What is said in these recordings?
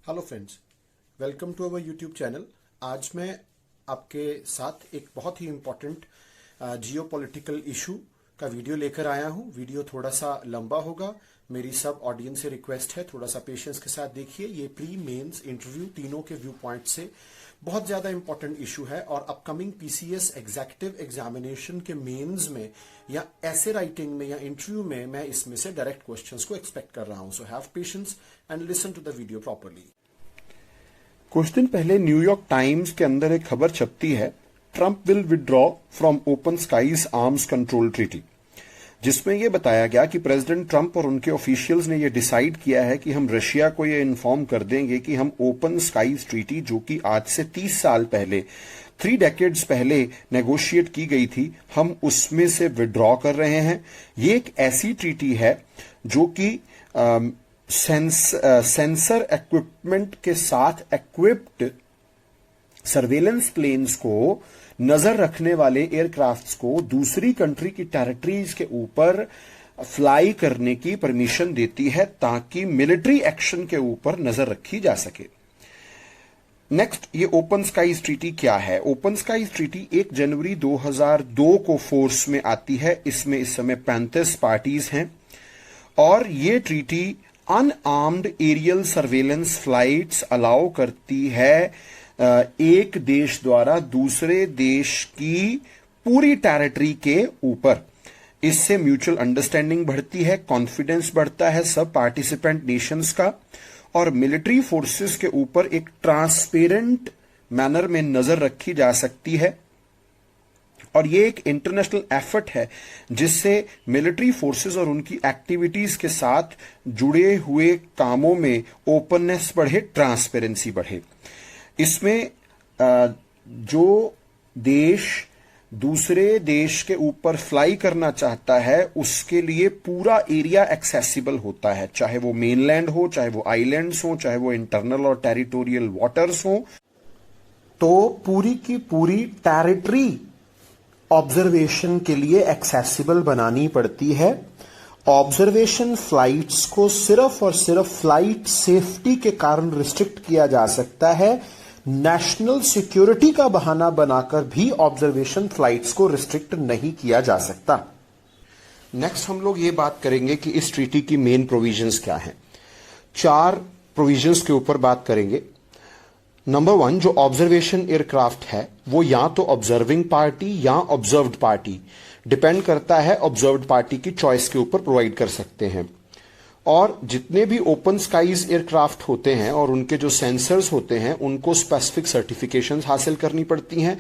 Hello friends, welcome to our YouTube channel. आज मैं आपके साथ एक बहुत ही इम्पोर्टेंट जियोपॉलिटिकल इशू का वीडियो लेकर आया हूं। वीडियो थोड़ा सा लंबा होगा। मेरी सब ऑडियंस से रिक्वेस्ट है, थोड़ा सा पेशेंस के साथ देखिए। ये प्री मेंस इंटरव्यू तीनों के व्यू पॉइंट से बहुत ज्यादा इंपॉर्टेंट इशू है और अपकमिंग पीसीएस एग्जीक्यूटिव एग्जामिनेशन के मेंस में या ऐसे राइटिंग में या इंटरव्यू में मैं इसमें से डायरेक्ट क्वेश्चंस को एक्सपेक्ट कर रहा हूं। So have patience and listen to the video properly. कुछ दिन पहले न्यूयॉर्क टाइम्स के अंदर एक खबर छपती है, Trump will withdraw from Open Skies arms control treaty, जिसमें यह बताया गया कि प्रेसिडेंट ट्रंप और उनके ऑफिशियल्स ने यह डिसाइड किया है कि हम रशिया को यह इन्फॉर्म कर देंगे कि हम ओपन स्काईज ट्रीटी, जो कि आज से 30 साल पहले 3 डेकेड्स पहले नेगोशिएट की गई थी, हम उसमें से विड्रॉ कर रहे हैं। ये एक ऐसी ट्रीटी है जो कि सेंसर इक्विपमेंट के साथ इक्विप्ड सर्वेलेंस प्लेन्स को, नजर रखने वाले एयरक्राफ्ट्स को दूसरी कंट्री की टेरिटरीज के ऊपर फ्लाई करने की परमिशन देती है ताकि मिलिट्री एक्शन के ऊपर नजर रखी जा सके। नेक्स्ट, ये ओपन स्काईज ट्रीटी क्या है? ओपन स्काईज ट्रीटी 1 जनवरी 2002 को फोर्स में आती है। इसमें इस समय 35 पार्टीज हैं और ये treaty unarmed aerial surveillance flights allow करती है एक देश द्वारा दूसरे देश की पूरी टेरिटरी के ऊपर। इससे म्यूचुअल अंडरस्टैंडिंग बढ़ती है, कॉन्फिडेंस बढ़ता है सब पार्टिसिपेंट नेशंस का, और मिलिट्री फोर्सेस के ऊपर एक ट्रांसपेरेंट मैनर में नजर रखी जा सकती है। और ये एक इंटरनेशनल एफर्ट है जिससे मिलिट्री फोर्सेस और उनकी एक्टिविटीज के साथ जुड़े हुए कामों में ओपननेस बढ़े, ट्रांसपेरेंसी बढ़े। इसमें जो देश दूसरे देश के ऊपर फ्लाई करना चाहता है उसके लिए पूरा एरिया एक्सेसिबल होता है, चाहे वो मेनलैंड हो, चाहे वो आइलैंड्स हो, चाहे वो इंटरनल और टेरिटोरियल वाटर्स हो। तो पूरी की पूरी टेरिटरी ऑब्जर्वेशन के लिए एक्सेसिबल बनानी पड़ती है। ऑब्जर्वेशन फ्लाइट्स को सिर्फ और सिर्फ फ्लाइट सेफ्टी के कारण रिस्ट्रिक्ट किया जा सकता है। नेशनल सिक्योरिटी का बहाना बनाकर भी ऑब्जर्वेशन फ्लाइट्स को रिस्ट्रिक्ट नहीं किया जा सकता। नेक्स्ट हम लोग ये बात करेंगे कि इस ट्रीटी की मेन प्रोविजंस क्या हैं। 4 प्रोविजंस के ऊपर बात करेंगे। नंबर 1, जो ऑब्जर्वेशन एयरक्राफ्ट है वो या तो ऑब्जर्विंग पार्टी या ऑब्जर्व्ड पार्टी, डिपेंड करता है ऑब्जर्व्ड पार्टी की चॉइस के ऊपर, प्रोवाइड कर सकते हैं। और जितने भी ओपन स्काईज एयरक्राफ्ट होते हैं और उनके जो सेंसर्स होते हैं उनको स्पेसिफिक सर्टिफिकेशंस हासिल करनी पड़ती हैं,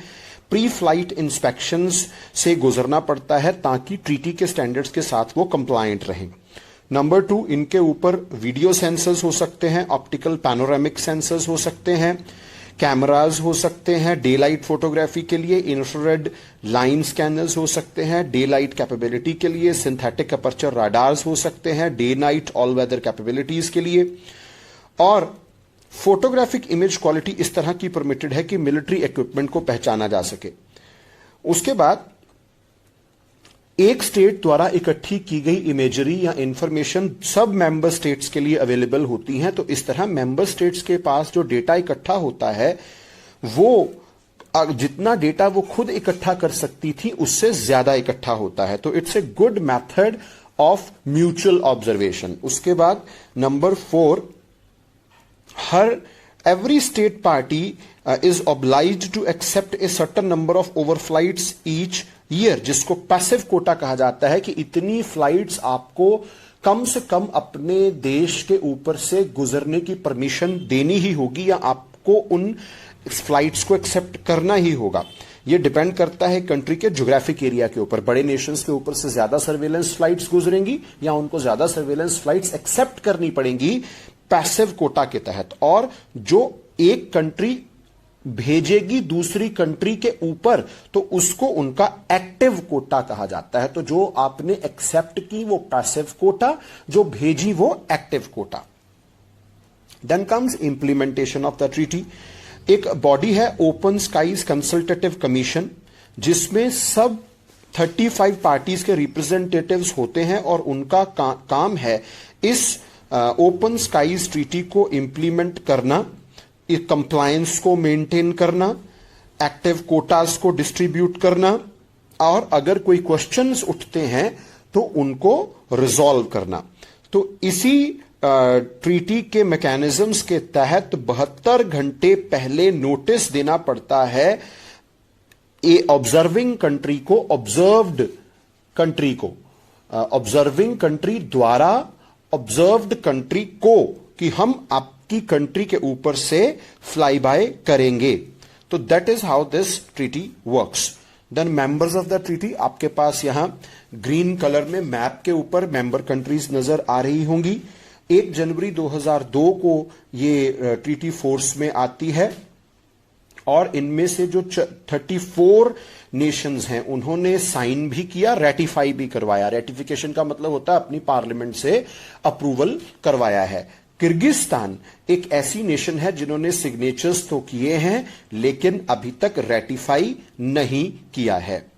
प्री फ्लाइट इंस्पेक्शंस से गुजरना पड़ता है ताकि ट्रीटी के स्टैंडर्ड्स के साथ वो कंप्लायंट रहें। नंबर 2, इनके ऊपर वीडियो सेंसर्स हो सकते हैं, ऑप्टिकल पैनोरामिक सेंसर्स हो सकते हैं, कैमराज हो सकते हैं डे लाइट फोटोग्राफी के लिए, इंफ्रारेड लाइन स्कैनर्स हो सकते हैं डे लाइट कैपेबिलिटी के लिए, सिंथेटिक अपर्चर राडार्स हो सकते हैं day night all weather capabilities के लिए। और फोटोग्राफिक इमेज क्वालिटी इस तरह की परमिटेड है कि मिलिट्री इक्विपमेंट को पहचाना जा सके। उसके बाद एक स्टेट द्वारा इकट्ठी की गई इमेजरी या इंफॉर्मेशन सब मेंबर स्टेट्स के लिए अवेलेबल होती हैं। तो इस तरह मेंबर स्टेट्स के पास जो डेटा इकट्ठा होता है वो जितना डेटा वो खुद इकट्ठा कर सकती थी उससे ज्यादा इकट्ठा होता है। तो it's a good method of mutual observation. उसके बाद number 4, every state party is obliged to accept a certain number of overflights each year, जिसको पैसिव कोटा कहा जाता है कि इतनी फ्लाइट्स आपको कम से कम अपने देश के ऊपर से गुजरने की परमिशन देनी ही होगी या आपको उन फ्लाइट्स को एक्सेप्ट करना ही होगा। यह डिपेंड करता है कंट्री के ज्योग्राफिक एरिया के ऊपर। बड़े नेशंस के ऊपर से ज्यादा सर्वेलेंस फ्लाइट्स गुजरेंगी या उनको ज्यादा सर्वेलेंस फ्लाइट्स एक्सेप्ट करनी पड़ेंगी पैसिव कोटा के तहत। और जो एक कंट्री भेजेगी दूसरी कंट्री के ऊपर तो उसको उनका एक्टिव कोटा कहा जाता है। तो जो आपने एक्सेप्ट की वो पैसिव कोटा, जो भेजी वो active quota. Then comes implementation of the treaty. एक बॉडी है ओपन स्काईज कंसल्टेटिव कमीशन, जिसमें सब 35 पार्टीज के रिप्रेजेंटेटिव्स होते हैं और उनका काम है इस ओपन स्काईज ट्रीटी को इंप्लीमेंट करना, कंप्लायंस को मेंटेन करना, एक्टिव कोटास को डिस्ट्रीब्यूट करना, और अगर कोई क्वेश्चंस उठते हैं तो उनको रिजॉल्व करना। तो इसी ट्रीटी के मैकेनिज्म्स के तहत 72 घंटे पहले नोटिस देना पड़ता है ऑब्जर्विंग कंट्री को, ऑब्जर्विंग कंट्री द्वारा ऑब्जर्व्ड कंट्री को, कि हम आपकी कंट्री के ऊपर से फ्लाई बाय करेंगे। तो that is how this treaty works. Then members of the treaty, आपके पास यहां ग्रीन कलर में मैप के ऊपर मेंबर कंट्रीज नजर आ रही होंगी। 1 जनवरी 2002 को ये ट्रीटी फोर्स में आती है और इनमें से जो 34 नेशंस हैं उन्होंने साइन भी किया, रेटिफाई भी करवाया। रेटिफिकेशन का मतलब होता है अपनी पार्लियामेंट से अप्रूवल करवाया है। किर्गिस्तान एक ऐसी नेशन है जिन्होंने सिग्नेचर्स तो किए हैं लेकिन अभी तक रेटिफाई नहीं किया है।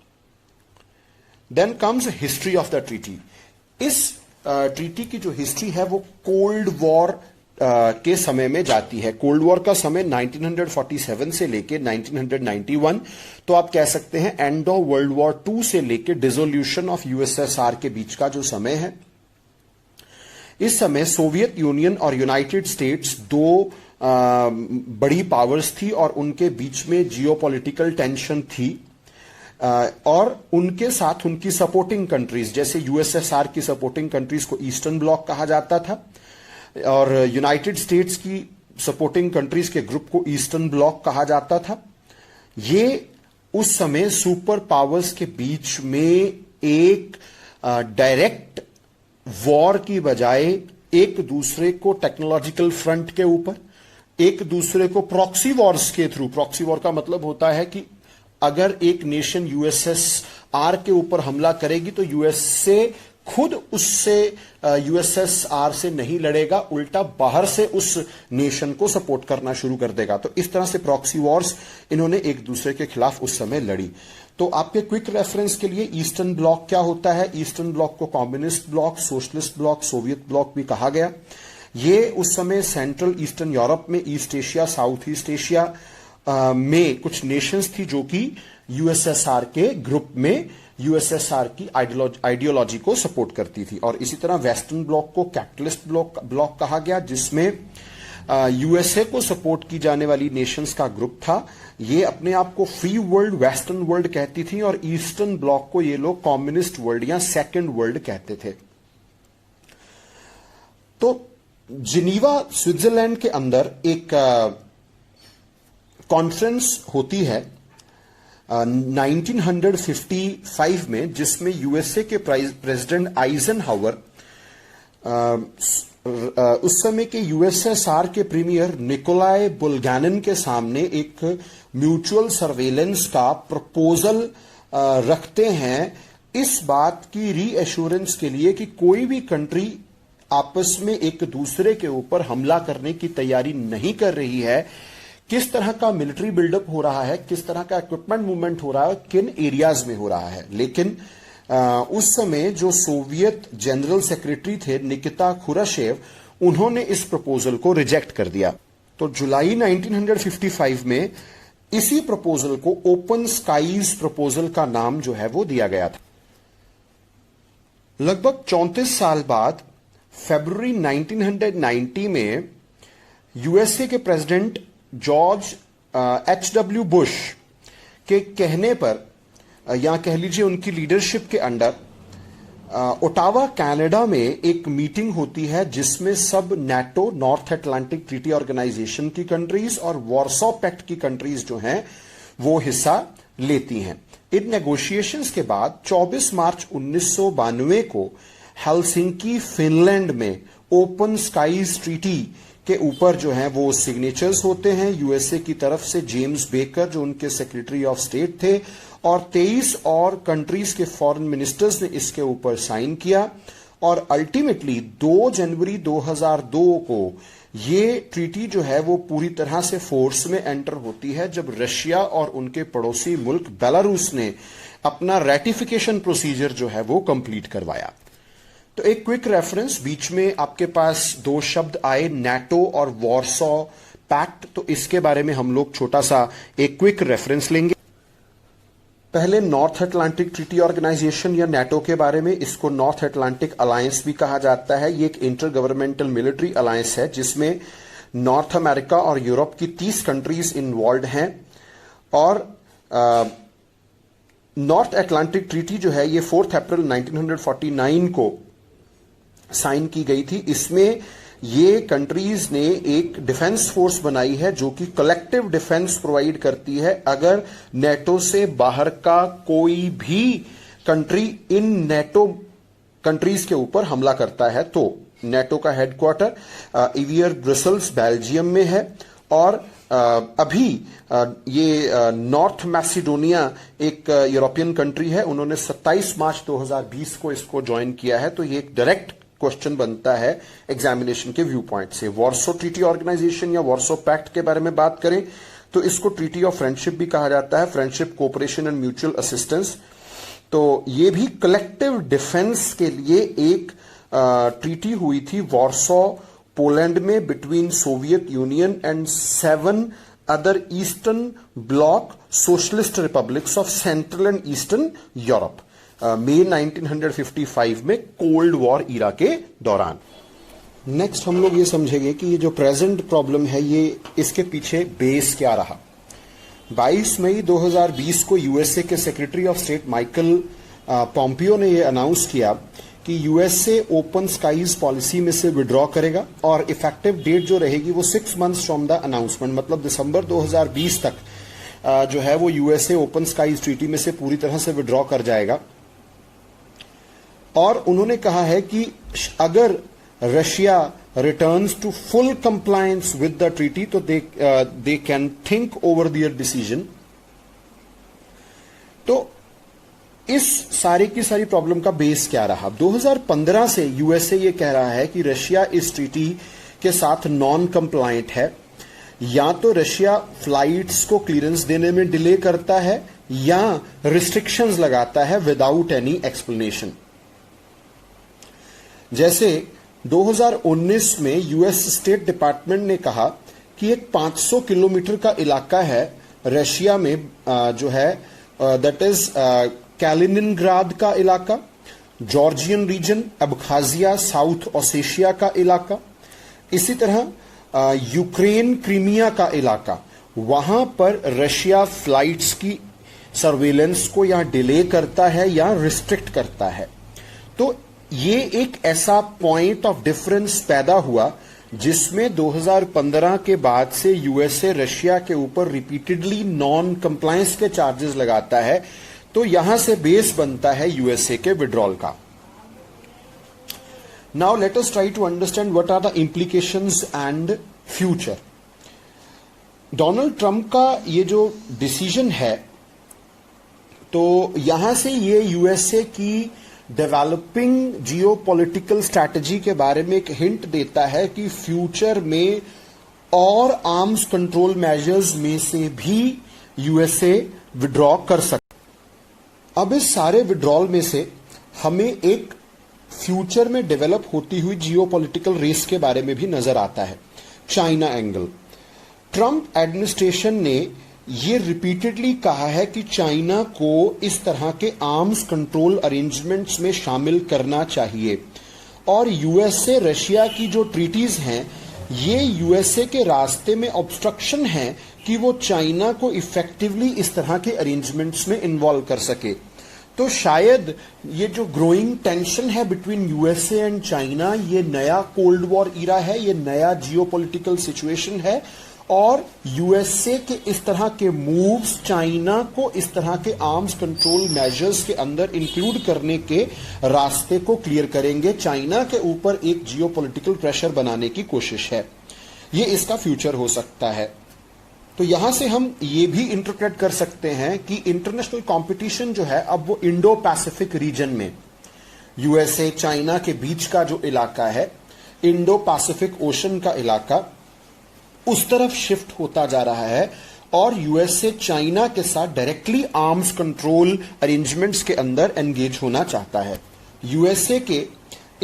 Then comes history of the treaty. इस ट्रीटी की जो हिस्ट्री है वो कोल्ड वॉर के समय में जाती है। कोल्ड वॉर का समय 1947 से लेके 1991, तो आप कह सकते हैं एंड ऑफ वर्ल्ड वॉर 2 से लेके डिसोल्यूशन ऑफ यूएसएसआर के बीच का जो समय है। इस समय सोवियत यूनियन और यूनाइटेड स्टेट्स दो बड़ी पावर्स थी और उनके बीच में जियोपॉलिटिकल टेंशन थी, और उनके साथ उनकी सपोर्टिंग कंट्रीज, जैसे यूएसएसआर की सपोर्टिंग कंट्रीज को ईस्टर्न ब्लॉक कहा जाता था और यूनाइटेड स्टेट्स की सपोर्टिंग कंट्रीज के ग्रुप को ईस्टर्न ब्लॉक कहा जाता था। ये उस समय सुपर पावर्स के बीच में एक डायरेक्ट वॉर की बजाय एक दूसरे को टेक्नोलॉजिकल फ्रंट के ऊपर, एक दूसरे को प्रॉक्सी वॉर्स के थ्रू, प्रॉक्सी वॉर का मतलब होता है कि अगर एक नेशन यूएसएसआर के ऊपर हमला करेगी तो यूएसए खुद उससे यूएसएसआर से नहीं लड़ेगा, उल्टा बाहर से उस नेशन को सपोर्ट करना शुरू कर देगा। तो इस तरह से प्रॉक्सी वॉर्स इन्होंने एक दूसरे के खिलाफ उस समय लड़ी। तो आपके क्विक रेफरेंस के लिए ईस्टर्न ब्लॉक क्या होता है? ईस्टर्न ब्लॉक को communist bloc, socialist block, Soviet block भी कहा गया। ये उस समय सेंट्रल ईस्टर्न यूरोप में, east Asia, south east Asia में कुछ नेशंस थी जो कि यूएसएसआर के ग्रुप में यूएसएसआर की आइडियोलॉजी को सपोर्ट करती थी। और इसी तरह वेस्टर्न ब्लॉक को कैपिटलिस्ट ब्लॉक कहा गया, जिसमें यूएसए को सपोर्ट की जाने वाली नेशंस का ग्रुप था। ये अपने आप को फ्री वर्ल्ड, वेस्टर्न वर्ल्ड कहती थी, और ईस्टर्न ब्लॉक को ये लोग कम्युनिस्ट वर्ल्ड या सेकंड वर्ल्ड कहते थे। तो जिनीवा स्विट्जरलैंड के अंदर एक कॉन्फ्रेंस होती है 1955 में, जिसमें यूएसए के प्रेसिडेंट आइजनहावर उस समय के यूएसएसआर के प्रीमियर निकोलाई बुल्गैनिन के सामने एक म्यूचुअल सर्वेलेंस का प्रपोजल रखते हैं, इस बात की रीएश्योरेंस के लिए कि कोई भी कंट्री आपस में एक दूसरे के ऊपर हमला करने की तैयारी नहीं कर रही है। किस तरह का मिलिट्री बिल्डअप हो रहा है, किस तरह का इक्विपमेंट मूवमेंट हो रहा है, किन एरियाज में हो रहा है। लेकिन उस समय जो सोवियत जनरल सेक्रेटरी थे निकिता खुराशेव, उन्होंने इस प्रपोजल को रिजेक्ट कर दिया। तो जुलाई 1955 में इसी प्रपोजल को ओपन स्काईज प्रपोजल का नाम जो है वो दिया गया था। लगभग 34 साल बाद फरवरी 1990 में यूएसए के प्रेसिडेंट जॉर्ज H.W. बुश के कहने पर, या कह लीजिए उनकी लीडरशिप के अंडर, ओटावा कनाडा में एक मीटिंग होती है जिसमें सब NATO, North Atlantic Treaty Organization की कंट्रीज और वॉर्सो पैक्ट की कंट्रीज जो हैं वो हिस्सा लेती हैं। इन नेगोशिएशंस के बाद 24 मार्च 1992 को हेलसिंकी, फिनलैंड में ओपन स्काईज ट्रीटी के ऊपर जो है वो सिग्नेचर्स होते हैं। यूएसए की तरफ से जेम्स बेकर जो उनके सेक्रेटरी ऑफ स्टेट थे, और 23 और कंट्रीज के फॉरेन मिनिस्टर्स ने इसके ऊपर साइन किया। और अल्टीमेटली 2 जनवरी 2002 को ये ट्रीटी जो है वो पूरी तरह से फोर्स में एंटर होती है, जब रशिया और उनके पड़ोसी मुल्क बेलारूस ने अपना रेटिफिकेशन प्रोसीजर जो है वो कंप्लीट करवाया। तो एक क्विक रेफरेंस, बीच में आपके पास दो शब्द आए, नाटो और वॉर्सो पैक्ट, तो इसके बारे में हम लोग छोटा सा एक क्विक रेफरेंस लेंगे। पहले नॉर्थ अटलांटिक ट्रीटी ऑर्गेनाइजेशन या नाटो के बारे में, इसको नॉर्थ अटलांटिक अलायंस भी कहा जाता है। ये एक इंटर गवर्नमेंटल मिलिट्री अलायंस है जिसमें नॉर्थ अमेरिका और यूरोप की 30 कंट्रीज इन्वॉल्व हैं। और नॉर्थ अटलांटिक ट्रीटी जो है ये 4 अप्रैल 1949 को साइन की गई थी। इसमें ये कंट्रीज ने एक डिफेंस फोर्स बनाई है जो कि कलेक्टिव डिफेंस प्रोवाइड करती है। अगर नेटो से बाहर का कोई भी कंट्री इन नेटो कंट्रीज के ऊपर हमला करता है तो नेटो का हेडक्वार्टर इवियर ब्रसल्स बेल्जियम में है। और अभी ये नॉर्थ मैसिडोनिया एक यूरोपियन कंट्री है, उन्होंने 27 मार्च 2020 को इसको ज्वाइन किया है। तो ये एक डायरेक्ट क्वेश्चन बनता है एग्जामिनेशन के व्यू पॉइंट से। वॉर्सो ट्रीटी ऑर्गेनाइजेशन या वॉर्सो पैक्ट के बारे में बात करें तो इसको ट्रीटी ऑफ फ्रेंडशिप भी कहा जाता है, friendship, cooperation and mutual assistance. तो ये भी कलेक्टिव डिफेंस के लिए एक ट्रीटी हुई थी वॉर्सो पोलैंड में between Soviet Union and 7 other eastern bloc socialist republics of central and eastern Europe, मई 1955 में कोल्ड वॉर ईरा के दौरान। नेक्स्ट हम लोग ये समझेंगे कि ये जो प्रेजेंट प्रॉब्लम है ये इसके पीछे बेस क्या रहा। 22 मई 2020 को यूएसए के secretary of state Michael Pompeo ने ये अनाउंस किया कि यूएसए ओपन स्काईज पॉलिसी में से विड्रॉ करेगा और इफेक्टिव डेट जो रहेगी वो 6 मंथ्स फ्रॉम द अनाउंसमेंट, मतलब दिसंबर 2020 तक जो है वो यूएसए ओपन स्काईज ट्रीटी में से पूरी तरह से विड्रॉ कर जाएगा। और उन्होंने कहा है कि अगर Russia returns to full compliance with the treaty तो they can think over their decision. तो इस सारी की सारी प्रॉब्लम का बेस क्या रहा? 2015 से यूएसए ये कह रहा है कि रशिया इस ट्रीटी के साथ नॉन कंप्लायंट है। या तो रशिया फ्लाइट्स को क्लियरेंस देने में डिले करता है या रिस्ट्रिक्शंस लगाता है विदाउट एनी एक्सप्लेनेशन। जैसे 2019 में यूएस स्टेट डिपार्टमेंट ने कहा कि एक 500 किलोमीटर का इलाका है रशिया में जो है दैट इज कैलिनिनग्राद का इलाका, Georgian region, Abkhazia, South Ossetia का इलाका, इसी तरह यूक्रेन क्रीमिया का इलाका, वहां पर रशिया फ्लाइट्स की सर्वेलेंस को या डिले करता है या रिस्ट्रिक्ट करता है। तो ये एक ऐसा पॉइंट ऑफ डिफरेंस पैदा हुआ जिसमें 2015 के बाद से यूएसए रशिया के ऊपर रिपीटेडली नॉन कंप्लायंस के चार्जेस लगाता है। तो यहां से बेस बनता है यूएसए के विड्रॉल का। Now let us try to understand what are the implications and future. Donald Trump का ये जो डिसीजन है तो यहां से ये यूएसए की डेवलपिंग जियोपॉलिटिकल स्ट्रैटेजी के बारे में एक हिंट देता है कि फ्यूचर में और आर्म्स कंट्रोल मेजर्स में से भी यूएसए विड्रॉ कर सकता। अब इस सारे विड्रॉल में से हमें एक फ्यूचर में डेवलप होती हुई जियोपॉलिटिकल रेस के बारे में भी नजर आता है, चाइना एंगल। ट्रंप एडमिनिस्ट्रेशन ने ये रिपीटेडली कहा है कि चाइना को इस तरह के आर्म्स कंट्रोल अरेंजमेंट्स में शामिल करना चाहिए और यूएसए रशिया की जो ट्रीटीज हैं ये यूएसए के रास्ते में ऑब्स्ट्रक्शन है कि वो चाइना को इफेक्टिवली इस तरह के अरेंजमेंट्स में इन्वॉल्व कर सके। तो शायद ये जो ग्रोइंग टेंशन है बिटवीन यूएसए एंड चाइना ये नया कोल्ड वॉर ईरा है, ये नया जियोपॉलिटिकल सिचुएशन है और यूएसए के इस तरह के मूव्स चाइना को इस तरह के आर्म्स कंट्रोल मेजर्स के अंदर इंक्लूड करने के रास्ते को क्लियर करेंगे। चाइना के ऊपर एक जियोपॉलिटिकल प्रेशर बनाने की कोशिश है, ये इसका फ्यूचर हो सकता है। तो यहां से हम ये भी इंटरप्रेट कर सकते हैं कि इंटरनेशनल कंपटीशन जो है अब वो इंडो पैसिफिक रीजन में यूएसए चाइना के बीच का जो इलाका है, इंडो पैसिफिक ओशन का इलाका, उस तरफ शिफ्ट होता जा रहा है और यूएसए चाइना के साथ डायरेक्टली आर्म्स कंट्रोल अरेंजमेंट्स के अंदर एंगेज होना चाहता है। यूएसए के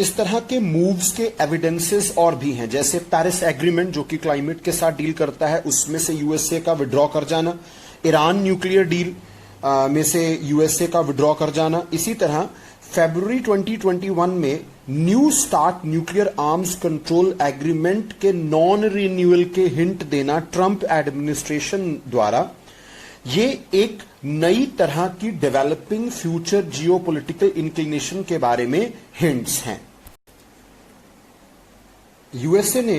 इस तरह के मूव्स के एविडेंसेस और भी हैं, जैसे पेरिस एग्रीमेंट जो कि क्लाइमेट के साथ डील करता है, उसमें से यूएसए का विड्रॉ कर जाना, ईरान न्यूक्लियर डील में से यूएसए का विड्रॉ कर जाना। इसी तरह फरवरी 2021 में new start nuclear arms control agreement के नॉन रिन्यूअल के हिंट देना ट्रंप एडमिनिस्ट्रेशन द्वारा, ये एक नई तरह की डेवलपिंग फ्यूचर जियोपॉलिटिकल इंक्लिनेशन के बारे में हिंट्स हैं। यूएसए ने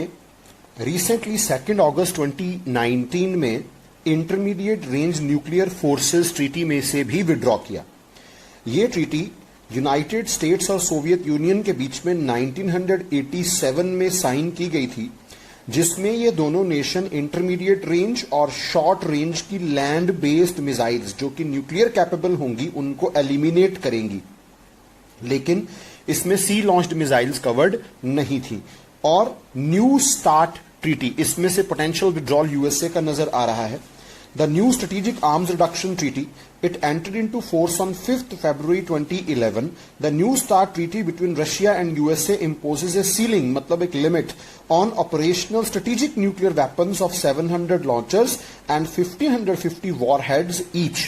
रिसेंटली 2 अगस्त 2019 में intermediate range nuclear forces treaty में से भी विड्रॉ किया। यह ट्रीटी यूनाइटेड स्टेट्स और सोवियत यूनियन के बीच में 1987 में साइन की गई थी, जिसमें ये दोनों नेशन इंटरमीडिएट रेंज और शॉर्ट रेंज की लैंड बेस्ड मिसाइल्स जो कि न्यूक्लियर कैपेबल होंगी उनको एलिमिनेट करेंगी, लेकिन इसमें सी लॉन्च्ड मिसाइल्स कवर्ड नहीं थी। और न्यू स्टार्ट ट्रीटी, इसमें से पोटेंशियल विड्रॉल यूएसए का नजर आ रहा है। The new Strategic Arms Reduction Treaty, it entered into force on 5th February 2011. The New START Treaty between Russia and USA imposes a ceiling, मतलब एक limit, on operational strategic nuclear weapons of 700 launchers and 1550 warheads each.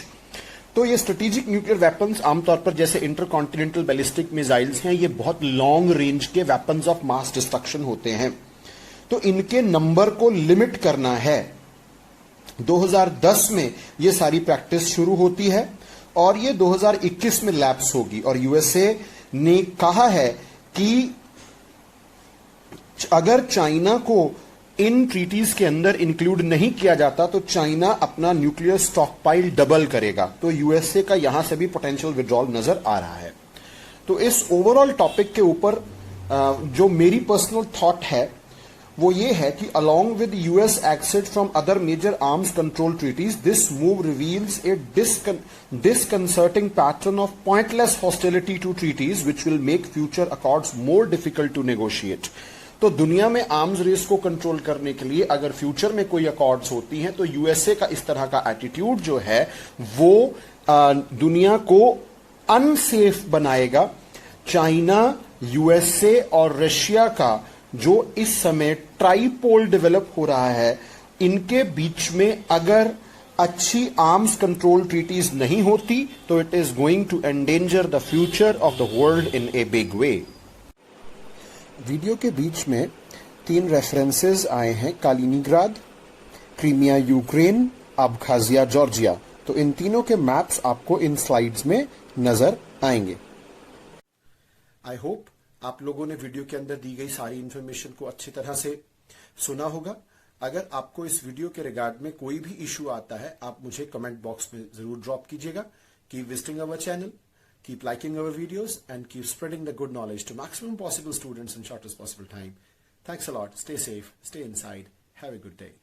तो ये strategic nuclear weapons आमतौर पर जैसे intercontinental ballistic missiles हैं, ये बहुत लॉन्ग रेंज के वेपन्स ऑफ मास डिस्ट्रक्शन होते हैं। तो इनके नंबर को लिमिट करना है। 2010 में ये सारी प्रैक्टिस शुरू होती है और ये 2021 में लैप्स होगी। और यूएसए ने कहा है कि अगर चाइना को इन ट्रीटीज के अंदर इंक्लूड नहीं किया जाता तो चाइना अपना न्यूक्लियर स्टॉकपाइल डबल करेगा। तो यूएसए का यहां से भी पोटेंशियल विड्रॉल नजर आ रहा है। तो इस ओवरऑल टॉपिक के ऊपर जो मेरी पर्सनल थॉट है वो ये है कि along with US exit from other major arms control treaties, this move reveals a disconcerting pattern of pointless hostility to treaties which will make future accords more difficult to negotiate. तो दुनिया में arms race को control करने के लिए अगर future में कोई अकॉर्ड्स होती हैं तो यूएसए का इस तरह का एटीट्यूड जो है वो दुनिया को अनसेफ बनाएगा। चाइना, यूएसए और रशिया का जो इस समय ट्राइपोल डेवलप हो रहा है, इनके बीच में अगर अच्छी आर्म्स कंट्रोल ट्रीटीज नहीं होती तो it is going to endanger the future of the world in a big way. Video के बीच में 3 रेफरेंसेस आए हैं, Kaliningrad, Crimea Ukraine, Abkhazia Georgia. तो इन तीनों के मैप्स आपको इन स्लाइड्स में नजर आएंगे। आई होप आप लोगों ने वीडियो के अंदर दी गई सारी इंफॉर्मेशन को अच्छी तरह से सुना होगा। अगर आपको इस वीडियो के रिगार्ड में कोई भी इश्यू आता है, आप मुझे कमेंट बॉक्स में जरूर ड्रॉप कीजिएगा। Keep visiting our channel, keep liking our videos and keep spreading the good knowledge to maximum possible students in shortest possible time. Thanks a lot, stay safe, stay inside, have a good day.